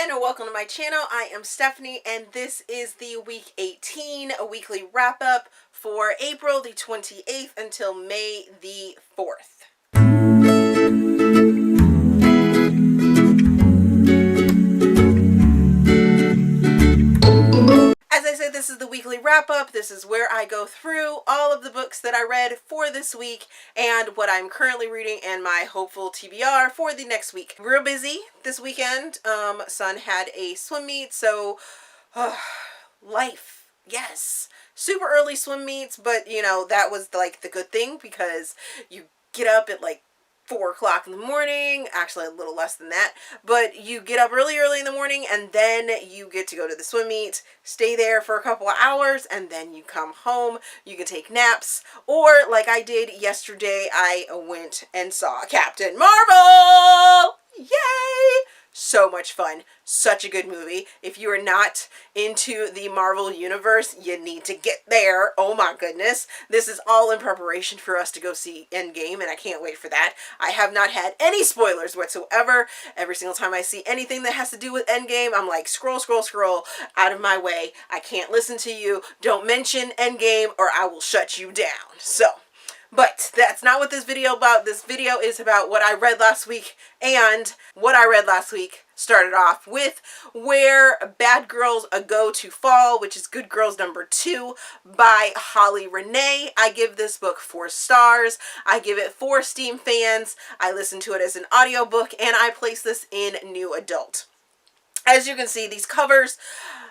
and welcome to my channel. I am Stephanie, and this is the week 18 a weekly wrap up for April the 28th until May the 4th. As I said, this is the weekly wrap up. This is where I go through all of the books that I read for this week and what I'm currently reading and my hopeful TBR for the next week. Real busy this weekend. Son had a swim meet, so life. Yes. Super early swim meets, but you know, that was like the good thing because you get up at like 4 o'clock in the morning, actually a little less than that, but you get up really early in the morning and then you get to go to the swim meet, stay there for a couple of hours, and then you come home. You can take naps, or like I did yesterday, I went and saw Captain Marvel! Yay! So much fun. Such a good movie. If you are not into the Marvel universe, you need to get there. Oh my goodness. This is all in preparation for us to go see Endgame, and I can't wait for that. I have not had any spoilers whatsoever. Every single time I see anything that has to do with Endgame, I'm like, scroll, scroll, scroll, out of my way. I can't listen to you. Don't mention Endgame or I will shut you down. So, but that's not what this video about. This video is about what I read last week, and what I read last week started off with Where Bad Girls Go to Fall, which is Good Girls number 2 by Holly Renee. I give this book 4 stars. I give it 4 Steam fans. I listened to it as an audiobook, and I place this in New Adult. As you can see, these covers,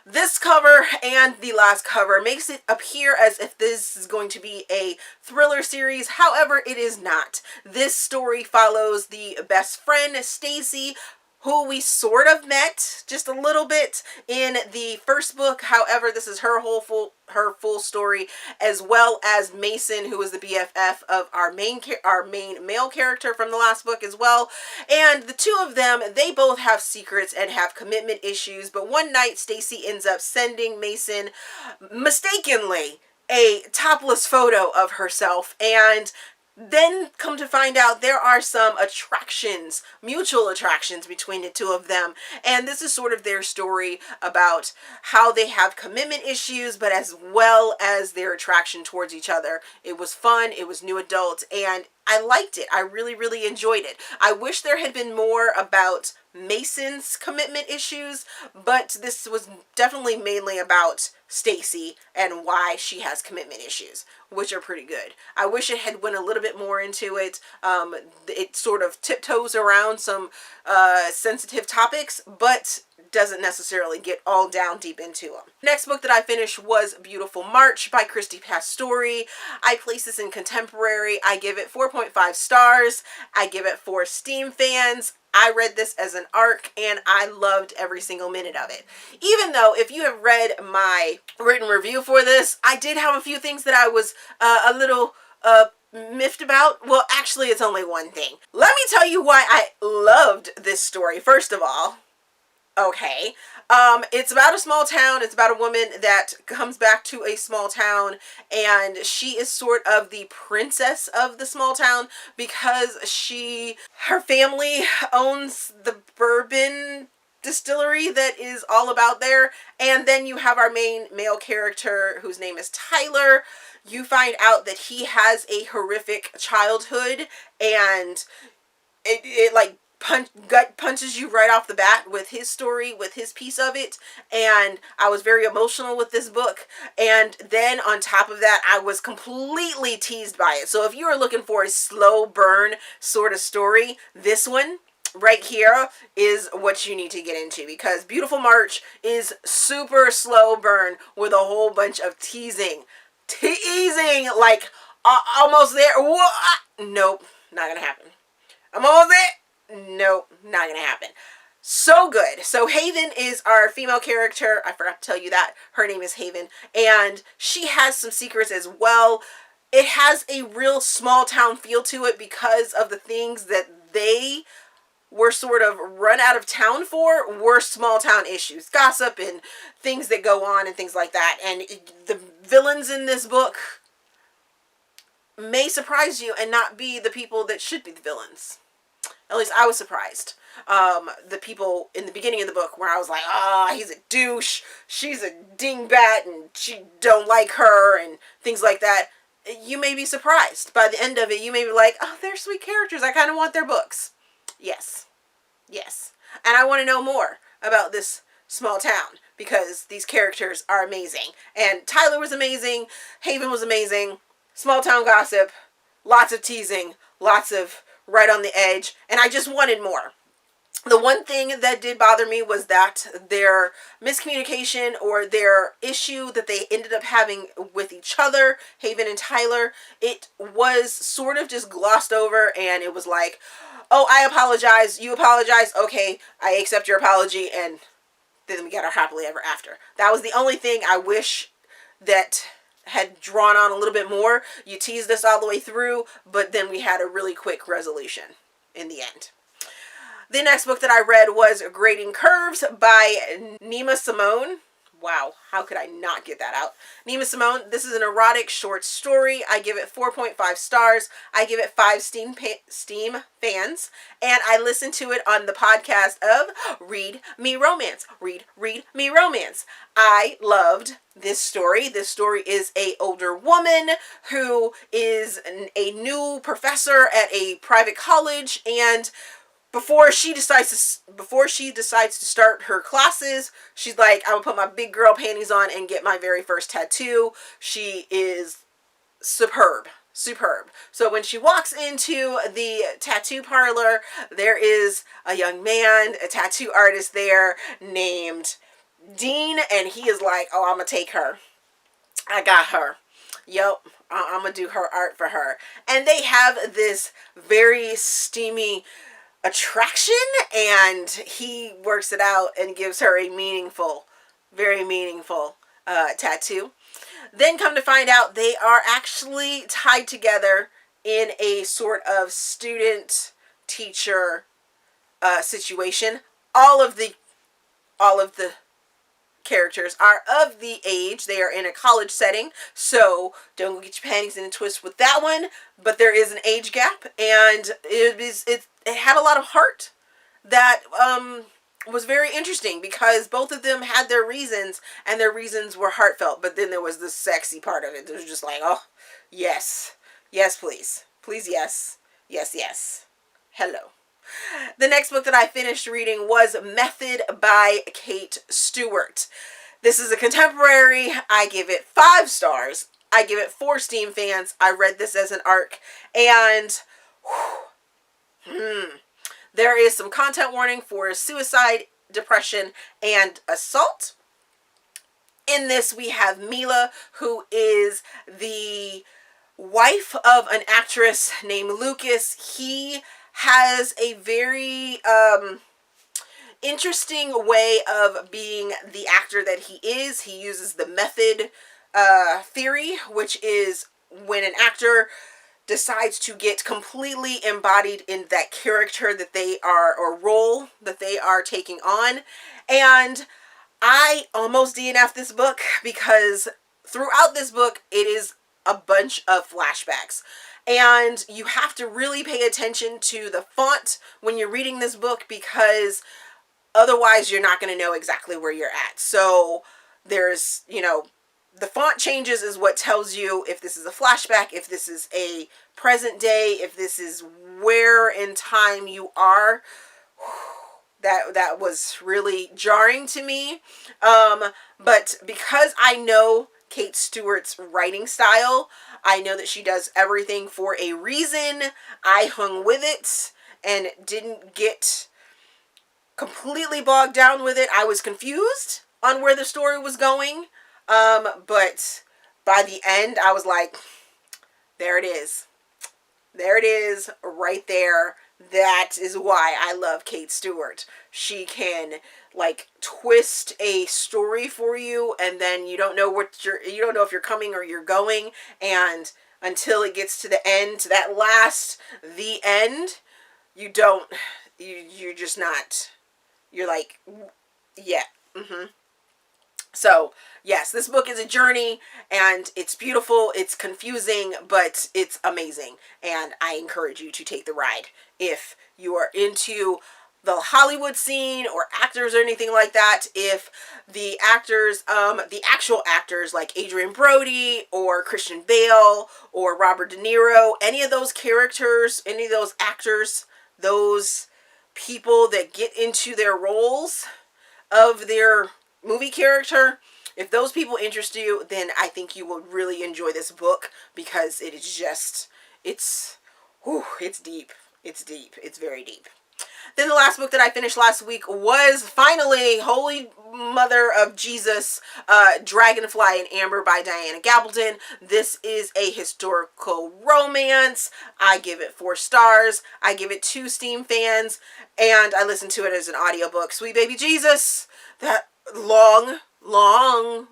this cover and the last cover makes it appear as if this is going to be a thriller series. However, it is not. This story follows the best friend, Stacy, who we sort of met just a little bit in the first book. However, this is her full story, as well as Mason, who is the BFF of our main male character from the last book as well. And the two of them, they both have secrets and have commitment issues. But one night, Stacy ends up sending Mason mistakenly a topless photo of herself, and then come to find out there are some attractions, mutual attractions between the two of them. And this is sort of their story about how they have commitment issues, but as well as their attraction towards each other. It was fun. It was New Adult, and I liked it. I really, really enjoyed it. I wish there had been more about Mason's commitment issues, but this was definitely mainly about Stacy and why she has commitment issues, which are pretty good. I wish it had went a little bit more into it. It sort of tiptoes around some sensitive topics, but doesn't necessarily get all down deep into them. Next book that I finished was Beautiful March by Christy Pastore. I place this in contemporary. I give it 4.5 stars. I give it 4 Steam fans. I read this as an arc, and I loved every single minute of it. Even though, if you have read my written review for this, I did have a few things that I was a little miffed about. Well, actually, it's only one thing. Let me tell you why I loved this story. First of all, okay, it's about a small town. It's about a woman that comes back to a small town, and she is sort of the princess of the small town because her family owns the bourbon distillery that is all about there. And then you have our main male character, whose name is Tyler. You find out that he has a horrific childhood, and it like gut punches you right off the bat with his story, with his piece of it. And I was very emotional with this book, and then on top of that, I was completely teased by it. So if you are looking for a slow burn sort of story, this one right here is what you need to get into, because Beautiful March is super slow burn with a whole bunch of teasing, like almost there. Nope, not gonna happen. I'm almost there. Nope, not gonna happen. So good. So Haven is our female character. I forgot to tell you that. Her name is Haven, and she has some secrets as well. It has a real small town feel to it because of the things that they were sort of run out of town for were small town issues, gossip and things that go on and things like that. And the villains in this book may surprise you and not be the people that should be the villains. At least I was surprised. the people in the beginning of the book where I was like, he's a douche, she's a dingbat, and she don't like her, and things like that. You may be surprised. By the end of it, you may be like, oh, they're sweet characters. I kind of want their books. Yes. Yes. And I want to know more about this small town because these characters are amazing. And Tyler was amazing. Haven was amazing. Small town gossip. Lots of teasing. Lots of right on the edge. And I just wanted more. The one thing that did bother me was that their miscommunication or their issue that they ended up having with each other, Haven and Tyler, it was sort of just glossed over, and it was like, oh, I apologize, you apologize, okay, I accept your apology, and then we got our happily ever after. That was the only thing I wish that had drawn on a little bit more. You teased us all the way through, but then we had a really quick resolution in the end. The next book that I read was Grading Curves by Naima Simone. Wow, how could I not get that out? Naima Simone, this is an erotic short story. I give it 4.5 stars. I give it 5 Steam fans. And I listened to it on the podcast of Read Me Romance. Read Me Romance. I loved this story. This story is an older woman who is a new professor at a private college, and before she decides to start her classes, she's like, I'm gonna put my big girl panties on and get my very first tattoo. She is superb. So when she walks into the tattoo parlor, there is a young man, a tattoo artist there named Dean, and he is like, oh, I'm gonna take her. I got her. Yep, I'm gonna do her art for her. And they have this very steamy attraction, and he works it out and gives her a meaningful, very meaningful tattoo. Then come to find out they are actually tied together in a sort of student-teacher situation. All of the characters are of the age. They are in a college setting, so don't go get your panties in a twist with that one. But there is an age gap, and it had a lot of heart that was very interesting because both of them had their reasons, and their reasons were heartfelt. But then there was the sexy part of it. It was just like, oh, yes, please, yes, hello. The next book that I finished reading was Method by Kate Stewart. This is a contemporary. I give it 5 stars. I give it 4 Steam fans. I read this as an ARC, and there is some content warning for suicide, depression, and assault. In this, we have Mila, who is the wife of an actress named Lucas. He has a very interesting way of being the actor that he is. He uses the method theory, which is when an actor decides to get completely embodied in that character that they are, or role that they are taking on. And I almost DNF'd this book because throughout this book, it is a bunch of flashbacks. And you have to really pay attention to the font when you're reading this book, because otherwise you're not going to know exactly where you're at. So there's, the font changes is what tells you if this is a flashback, if this is a present day, if this is where in time you are. That was really jarring to me. But because I know Kate Stewart's writing style, I know that she does everything for a reason. I hung with it and didn't get completely bogged down with it. I was confused on where the story was going. But by the end, I was like, there it is. There it is right there. That is why I love Kate Stewart. She can twist a story for you, and then you don't know if you're coming or you're going, and until it gets to the end, to that the end, you're just not, you're like, yeah, So, yes, this book is a journey, and it's beautiful, it's confusing, but it's amazing, and I encourage you to take the ride if you are into the Hollywood scene or actors or anything like that. If the actors, the actual actors like Adrian Brody or Christian Bale or Robert De Niro, any of those characters, any of those actors, those people that get into their roles of their movie character, if those people interest you, then I think you will really enjoy this book, because it is just, it's deep. It's deep. It's very deep. Then the last book that I finished last week was finally Holy Mother of Jesus, Dragonfly and Amber by Diana Gabaldon. This is a historical romance. I give it 4 stars. I give it 2 Steam fans, and I listened to it as an audiobook. Sweet baby Jesus, that long,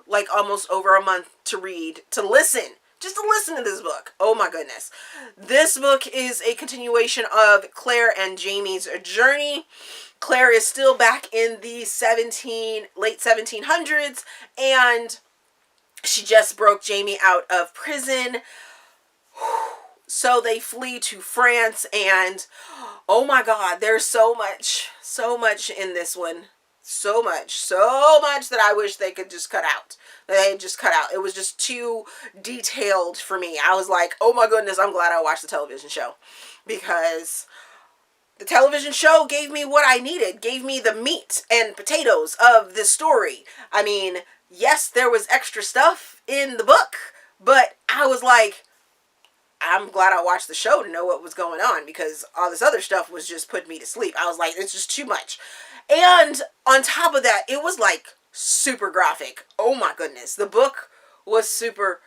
like almost over a month to read, to listen. Just to listen to this book. Oh my goodness. This book is a continuation of Claire and Jamie's journey. Claire is still back in the late 1700s, and she just broke Jamie out of prison. So they flee to France, and oh my God, there's so much in this one. So much that I wish they could just cut out. They just cut out. It was just too detailed for me. I was like, oh my goodness, I'm glad I watched the television show, because the television show gave me what I needed, gave me the meat and potatoes of this story. I mean, yes, there was extra stuff in the book, but I was like, I'm glad I watched the show to know what was going on, because all this other stuff was just putting me to sleep. I was like, it's just too much. And on top of that, it was like super graphic. Oh my goodness. The book was super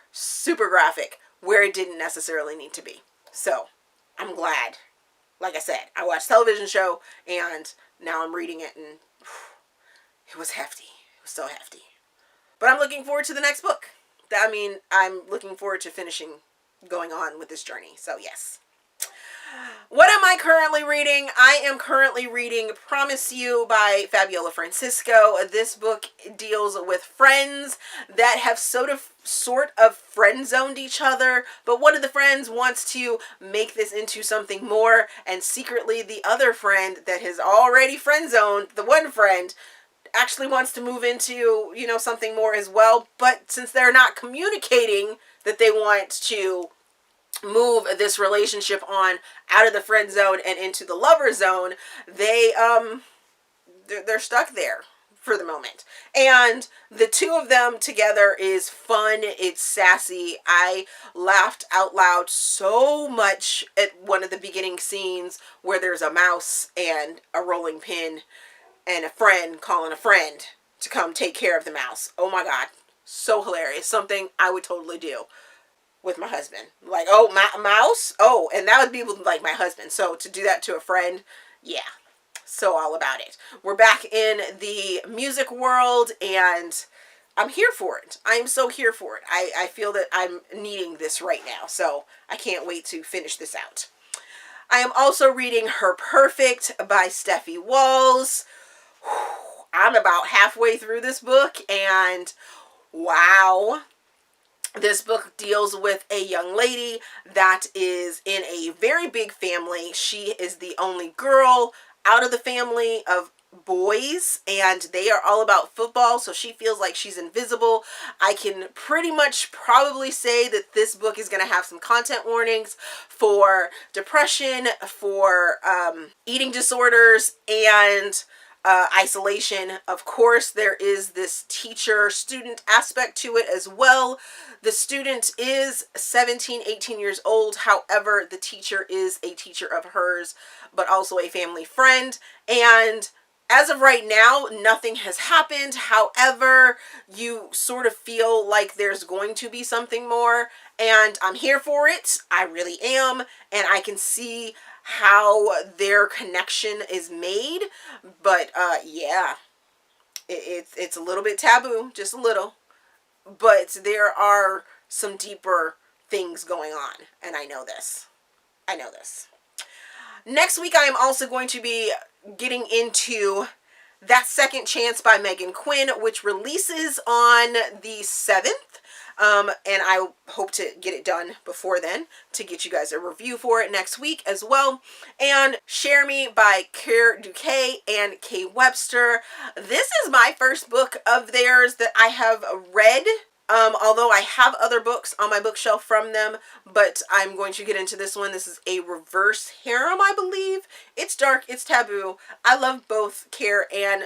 graphic where it didn't necessarily need to be. So I'm glad. Like I said, I watched the television show, and now I'm reading it, and it was hefty. It was so hefty. But I'm looking forward to the next book. I mean, I'm looking forward to going on with this journey. So yes. What am I currently reading? I am currently reading Promise You by Fabiola Francisco. This book deals with friends that have sort of friend zoned each other, but one of the friends wants to make this into something more, and secretly the other friend that has already friend zoned the one friend actually wants to move into, something more as well. But since they're not communicating that they want to move this relationship on out of the friend zone and into the lover zone, they're stuck there for the moment. And the two of them together is fun. It's sassy. I laughed out loud so much at one of the beginning scenes where there's a mouse and a rolling pin and a friend calling a friend to come take care of the mouse. Oh my God. So hilarious. Something I would totally do with my husband. Like, oh, my mouse? Oh, and that would be with, like, my husband. So to do that to a friend, yeah. So all about it. We're back in the music world, and I'm here for it. I am so here for it. I feel that I'm needing this right now. So I can't wait to finish this out. I am also reading Her Perfect by Stephie Walls. I'm about halfway through this book, and wow. This book deals with a young lady that is in a very big family. She is the only girl out of the family of boys, and they are all about football, so she feels like she's invisible. I can pretty much probably say that this book is going to have some content warnings for depression, for eating disorders, and isolation. Of course, there is this teacher-student aspect to it as well. The student is 17, 18 years old. However, the teacher is a teacher of hers, but also a family friend. And as of right now, nothing has happened. However, you sort of feel like there's going to be something more. And I'm here for it. I really am. And I can see how their connection is made. But yeah, it's a little bit taboo, just a little. But there are some deeper things going on, and I know this. Next week, I am also going to be getting into That Second Chance by Meghan Quinn, which releases on the 7th. And I hope to get it done before then to get you guys a review for it next week as well. And Share Me by Dukey and K. Webster. This is my first book of theirs that I have read. Although I have other books on my bookshelf from them, but I'm going to get into this one. This is a reverse harem, I believe. It's dark, it's taboo. I love both Care and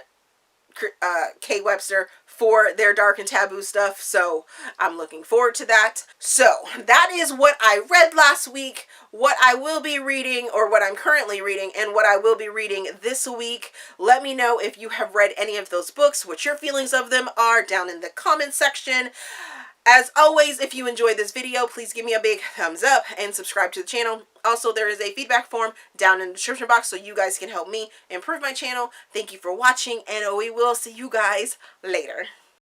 K. Webster for their dark and taboo stuff, so I'm looking forward to that. So that is what I read last week, what I will be reading, or what I'm currently reading, and what I will be reading this week. Let me know if you have read any of those books, what your feelings of them are down in the comment section. As always, if you enjoyed this video, please give me a big thumbs up and subscribe to the channel. Also, there is a feedback form down in the description box so you guys can help me improve my channel. Thank you for watching, and we will see you guys later.